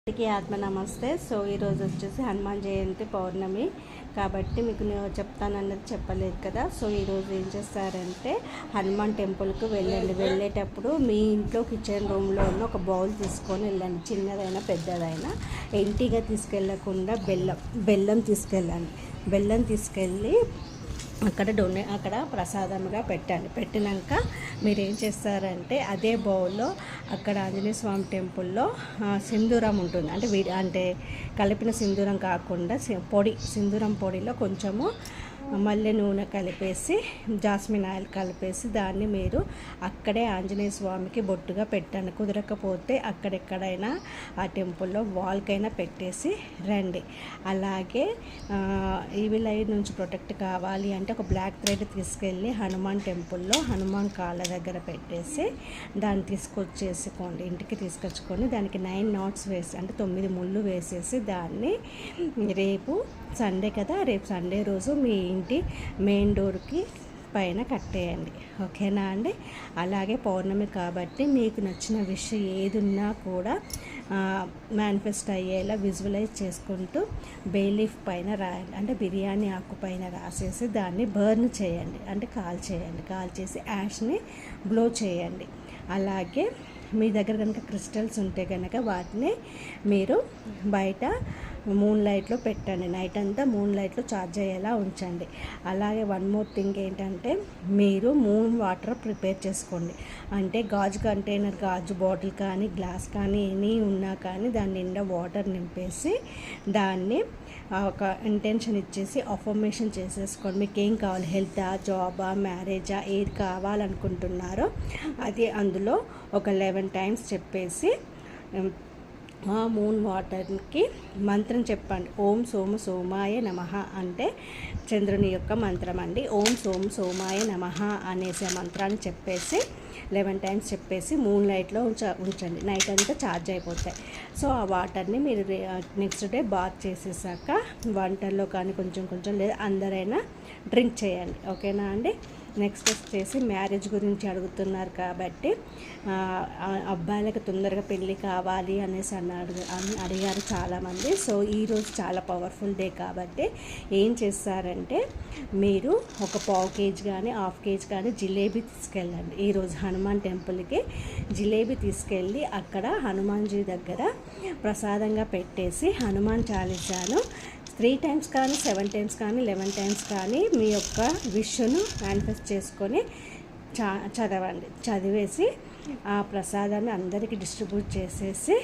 అందరికీ ఆత్మ నమస్తే. సో ఈరోజు వచ్చేసి హనుమాన్ జయంతి పౌర్ణమి కాబట్టి మీకు నేను చెప్తానన్నది చెప్పలేదు కదా. సో ఈరోజు ఏం చేస్తారంటే హనుమాన్ టెంపుల్కి వెళ్ళేటప్పుడు మీ ఇంట్లో కిచెన్ రూమ్లో ఉన్న ఒక బౌల్ తీసుకొని వెళ్ళండి. చిన్నదైనా పెద్దదైనా ఎంటీగా తీసుకెళ్ళకుండా బెల్లం తీసుకెళ్ళండి. బెల్లం తీసుకెళ్ళి అక్కడ ప్రసాదంగా పెట్టండి. పెట్టినాక మీరు ఏం చేస్తారంటే అదే బౌల్లో అక్కడ ఆంజనేయ స్వామి టెంపుల్లో సింధూరం ఉంటుంది. అంటే కలిపిన సింధూరం కాకుండా సింధూరం పొడిలో కొంచెము మల్లె నూనె కలిపేసి జాస్మిన్ ఆయిల్ కలిపేసి దాన్ని మీరు అక్కడే ఆంజనేయ స్వామికి బొట్టుగా పెట్టండి. కుదరకపోతే అక్కడెక్కడైనా ఆ టెంపుల్లో వాల్కైనా పెట్టేసి రండి. అలాగే ఈవిల్ ఐ నుంచి ప్రొటెక్ట్ కావాలి అంటే ఒక బ్లాక్ థ్రెడ్ తీసుకెళ్ళి హనుమాన్ టెంపుల్లో హనుమాన్ కాళ్ళ దగ్గర పెట్టేసి దాన్ని తీసుకొచ్చేసుకోండి. ఇంటికి తీసుకొచ్చుకొని దానికి 9 knots వేసి అంటే 9 ముళ్ళు వేసేసి దాన్ని రేపు సండే కదా, రేపు సండే రోజు మీ ఇంటి మెయిన్ డోర్కి పైన కట్టేయండి. ఓకేనా అండి. అలాగే పౌర్ణమి కాబట్టి మీకు నచ్చిన విషయం ఏది ఉన్నా కూడా మేనిఫెస్ట్ అయ్యేలా విజువలైజ్ చేసుకుంటూ బే లీఫ్ పైన రాయండి. అంటే బిర్యానీ ఆకు పైన రాసేసి దాన్ని బర్న్ చేయండి. అంటే కాల్చేసి యాష్ని బ్లో చేయండి. అలాగే మీ దగ్గర కనుక క్రిస్టల్స్ ఉంటే కనుక వాటిని మీరు బయట మూన్ లైట్లో పెట్టండి. నైట్ అంతా మూన్ లైట్లో ఛార్జ్ అయ్యేలా ఉంచండి. అలాగే వన్ మోర్ థింగ్ ఏంటంటే మీరు మూన్ వాటర్ ప్రిపేర్ చేసుకోండి. అంటే గాజు కంటైనర్, గాజు బాటిల్ కానీ గ్లాస్ కానీ ఎనీ ఉన్నా కానీ దాని నిండా వాటర్ నింపేసి దాన్ని ఒక ఇంటెన్షన్ ఇచ్చేసి అఫర్మేషన్ చేసేసుకోండి. మీకు ఏం కావాలి, హెల్తా, జాబా, మ్యారేజా, ఏది కావాలనుకుంటున్నారో అది అందులో ఒక 11 times చెప్పేసి మూన్ వాటర్కి మంత్రం చెప్పండి. ఓం సోమ సోమాయ నమః అంటే చంద్రుని యొక్క మంత్రం అండి. ఓం సోమ సోమాయ నమః అనేసే మంత్రాన్ని చెప్పేసి 11 times చెప్పేసి మూన్ లైట్లో ఉంచండి. నైట్ అంతా ఛార్జ్ అయిపోతాయి. సో ఆ వాటర్ని మీరు నెక్స్ట్ డే బాత్ చేసేసాక వంటల్లో కానీ కొంచెం లేదా అందరైనా డ్రింక్ చేయండి. ఓకేనా అండి. నెక్స్ట్ వచ్చేసి మ్యారేజ్ గురించి అడుగుతున్నారు కాబట్టి అబ్బాయిలకు తొందరగా పెళ్ళి కావాలి అనేసి అడిగారు చాలామంది. సో ఈరోజు చాలా పవర్ఫుల్ డే కాబట్టి ఏం చేస్తారంటే మీరు ఒక 1/4 kg కానీ 1/2 kg కానీ జిలేబీ తీసుకెళ్ళండి. ఈరోజు హనుమాన్ టెంపుల్కి జిలేబీ తీసుకెళ్ళి అక్కడ హనుమాన్జీ దగ్గర ప్రసాదంగా పెట్టేసి హనుమాన్ చాలీసాను 3 times కానీ 7 times కానీ 11 times కానీ మీ యొక్క విష్ను మేనిఫెస్ట్ చేసుకొని చదవండి. చదివేసి ఆ ప్రసాదాన్ని అందరికీ డిస్ట్రిబ్యూట్ చేసేసి